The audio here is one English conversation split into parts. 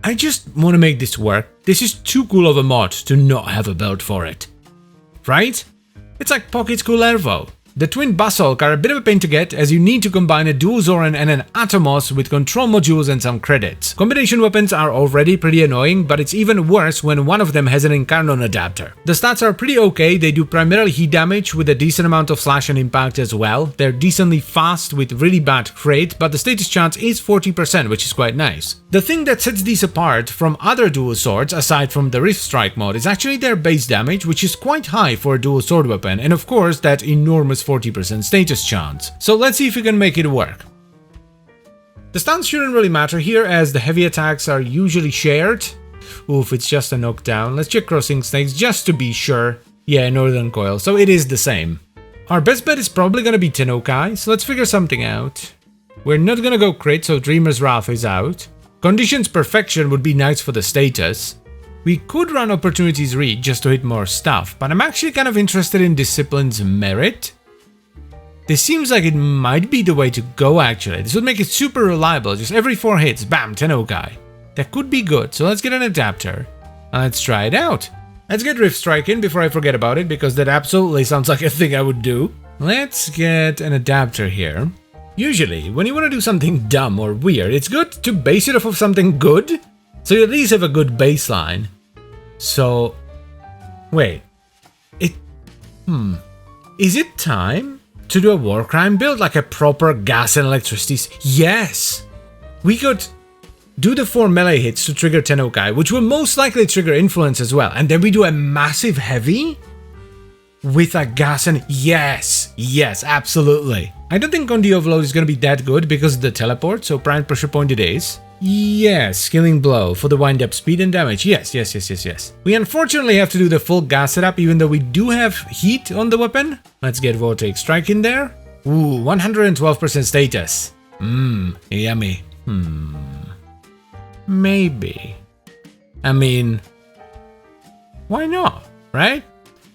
I just want to make this work. This is too cool of a mod to not have a build for it. Right? It's like Pocket School Ervo. The twin Basolk are a bit of a pain to get, as you need to combine a dual Zoran and an Atomos with control modules and some credits. Combination weapons are already pretty annoying, but it's even worse when one of them has an Incarnon adapter. The stats are pretty okay, they do primarily heat damage with a decent amount of slash and impact as well. They're decently fast with really bad crit, but the status chance is 40%, which is quite nice. The thing that sets these apart from other dual swords, aside from the Rift Strike mod, is actually their base damage, which is quite high for a dual sword weapon, and of course that enormous 40% status chance. So let's see if we can make it work. The stance shouldn't really matter here, as the heavy attacks are usually shared. Oof, it's just a knockdown. Let's check Crossing Snakes just to be sure. Yeah, Northern Coil, so it is the same. Our best bet is probably gonna be Tennokai, so let's figure something out. We're not gonna go crit, so Dreamer's Wrath is out. Conditions Perfection would be nice for the status. We could run Opportunities Read just to hit more stuff, but I'm actually kind of interested in Discipline's Merit. This seems like it might be the way to go actually. This would make it super reliable, just every 4 hits, bam, Tennokai. That could be good, so let's get an adapter. And let's try it out. Let's get Rift Strike in before I forget about it, because that absolutely sounds like a thing I would do. Let's get an adapter here. Usually, when you want to do something dumb or weird, it's good to base it off of something good, so you at least have a good baseline. So, wait. Is it time to do a Warframe build, like a proper gas and electricity? Yes! We could do the 4 melee hits to trigger Tennokai, which will most likely trigger Influence as well, and then we do a massive heavy with a gas and... Yes! Yes, absolutely. I don't think Condi Overload is going to be that good because of the teleport, so Prime Pressure Point it is. Yes, Killing Blow for the wind-up speed and damage. Yes. We unfortunately have to do the full gas setup, even though we do have heat on the weapon. Let's get Vortex Strike in there. Ooh, 112% status. Yummy. Maybe. I mean, why not, right?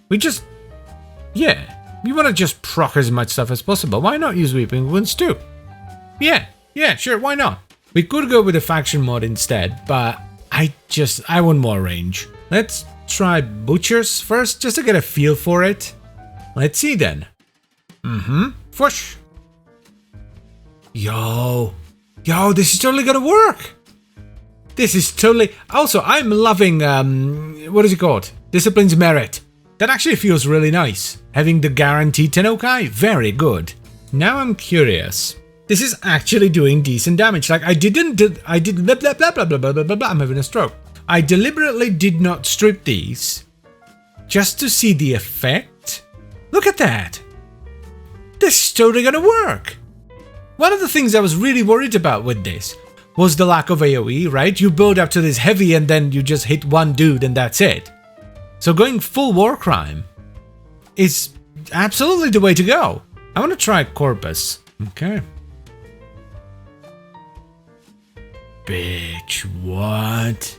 We just... Yeah, we want to just proc as much stuff as possible. Why not use Weeping Wounds too? Yeah, sure, why not? We could go with a faction mod instead, but I want more range. Let's try Butchers first, just to get a feel for it. Let's see then. Whoosh. Yo, this is totally gonna work. This is totally... Also, I'm loving, what is it called? Discipline's Merit. That actually feels really nice. Having the guaranteed Tennokai, very good. Now I'm curious. This is actually doing decent damage. Like, I did blah blah blah blah blah blah blah blah. I'm having a stroke. I deliberately did not strip these just to see the effect. Look at that. This is totally gonna work. One of the things I was really worried about with this was the lack of AoE, right? You build up to this heavy and then you just hit one dude and that's it. So going full Warframe is absolutely the way to go. I want to try Corpus. Okay. Bitch, what?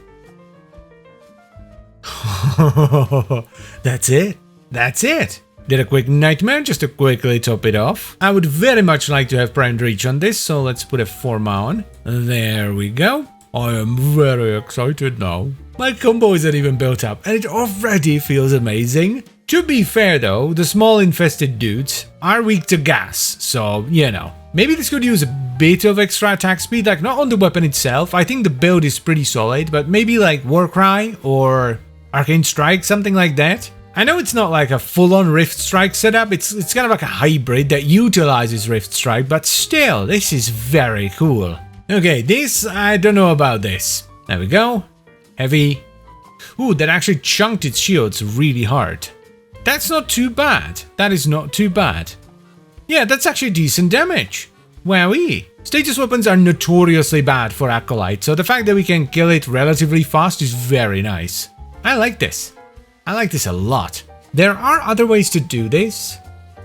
That's it. Did a quick Nightmare just to quickly top it off. I would very much like to have primed reach on this, so let's put a Forma on. There we go. I am very excited now. My combo isn't even built up, and it already feels amazing. To be fair though, the small infested dudes are weak to gas, so, you know. Maybe this could use a bit of extra attack speed, like not on the weapon itself. I think the build is pretty solid, but maybe like Warcry or Arcane Strike, something like that. I know it's not like a full-on Rift Strike setup, it's kind of like a hybrid that utilizes Rift Strike, but still, this is very cool. Okay, this, I don't know about this. There we go. Heavy. Ooh, that actually chunked its shields really hard. That's not too bad. That is not too bad. Yeah, that's actually decent damage. Wowee. Status weapons are notoriously bad for Acolyte, so the fact that we can kill it relatively fast is very nice. I like this. I like this a lot. There are other ways to do this,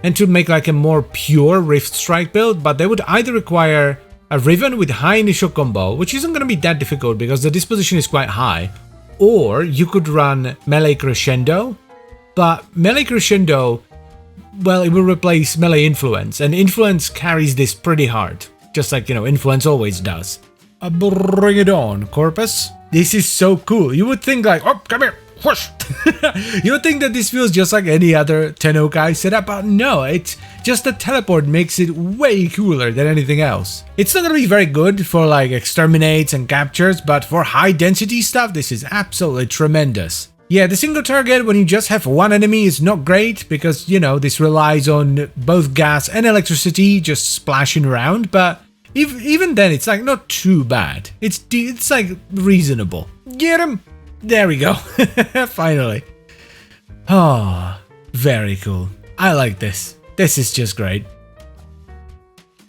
and to make like a more pure Rift Strike build, but they would either require a Riven with high initial combo, which isn't going to be that difficult because the disposition is quite high, or you could run Melee Crescendo, but Melee Crescendo, well, it will replace Melee Influence, and Influence carries this pretty hard, just like, you know, Influence always does. Bring it on, Corpus. This is so cool. You would think like, oh, come here, whoosh. You would think that this feels just like any other Tennokai setup, but no, it's just the teleport makes it way cooler than anything else. It's not gonna be very good for like exterminates and captures, but for high density stuff, this is absolutely tremendous. Yeah, the single target when you just have one enemy is not great because, you know, this relies on both gas and electricity just splashing around, but even then it's like not too bad. It's like reasonable. Get him! There we go. Finally. Oh, very cool. I like this. This is just great.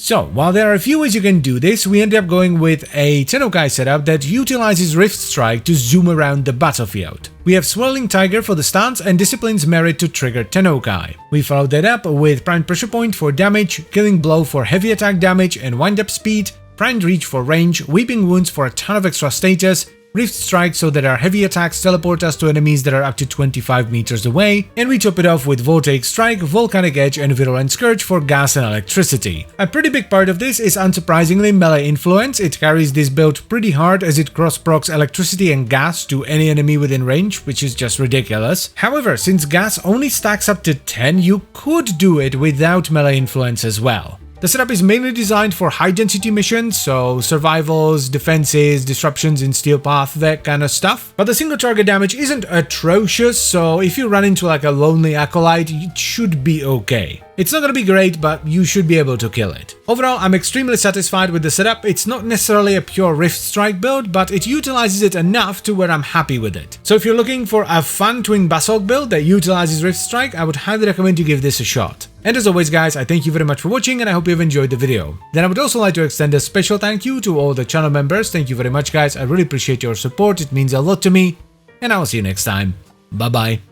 So, while there are a few ways you can do this, we end up going with a Tennokai setup that utilizes Rift Strike to zoom around the battlefield. We have Swirling Tiger for the stance and Discipline's Merit to trigger Tennokai. We followed that up with Primed Pressure Point for damage, Killing Blow for heavy attack damage and wind-up speed, Primed Reach for range, Weeping Wounds for a ton of extra status, Rift Strike so that our heavy attacks teleport us to enemies that are up to 25 meters away, and we top it off with Voltaic Strike, Volcanic Edge and Virulent Scourge for gas and electricity. A pretty big part of this is unsurprisingly melee influence. It carries this build pretty hard as it cross-procs electricity and gas to any enemy within range, which is just ridiculous. However, since gas only stacks up to 10, you could do it without melee influence as well. The setup is mainly designed for high-density missions, so survivals, defenses, disruptions in Steel Path, that kind of stuff. But the single target damage isn't atrocious, so if you run into like a lonely Acolyte, it should be okay. It's not gonna be great, but you should be able to kill it. Overall, I'm extremely satisfied with the setup. It's not necessarily a pure Rift Strike build, but it utilizes it enough to where I'm happy with it. So if you're looking for a fun Twin Basolk build that utilizes Rift Strike, I would highly recommend you give this a shot. And as always guys, I thank you very much for watching and I hope you've enjoyed the video. Then I would also like to extend a special thank you to all the channel members. Thank you very much guys, I really appreciate your support, it means a lot to me. And I will see you next time. Bye bye.